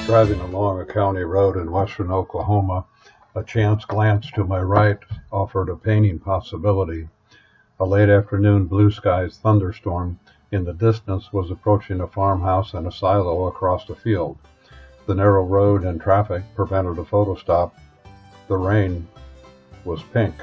Driving along a county road in western Oklahoma, a chance glance to my right offered a painting possibility. A late afternoon blue skies thunderstorm in the distance was approaching a farmhouse and a silo across the field. The narrow road and traffic prevented a photo stop. The rain was pink.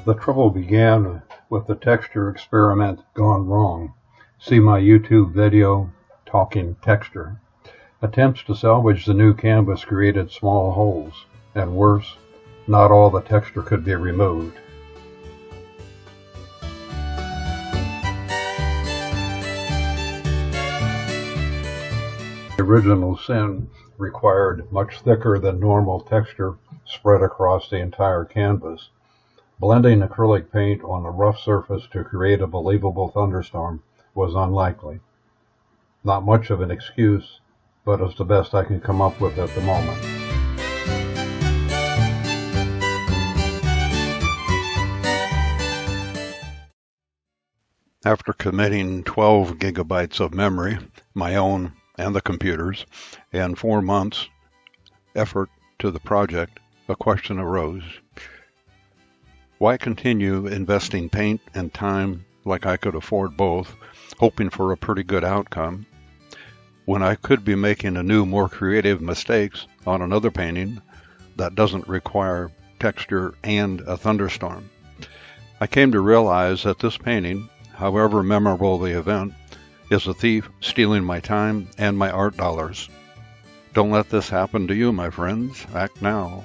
The trouble began with the texture experiment gone wrong. See my YouTube video, Talking Texture. Attempts to salvage the new canvas created small holes, and worse, not all the texture could be removed. The original sin required much thicker than normal texture spread across the entire canvas. Blending acrylic paint on a rough surface to create a believable thunderstorm was unlikely. Not much of an excuse, but it's the best I can come up with at the moment. After committing 12 gigabytes of memory, my own and the computer's, and 4 months' effort to the project, a question arose. Why continue investing paint and time like I could afford both, hoping for a pretty good outcome, when I could be making a new, more creative mistakes on another painting that doesn't require texture and a thunderstorm? I came to realize that this painting, however memorable the event, is a thief stealing my time and my art dollars. Don't let this happen to you, my friends. Act now.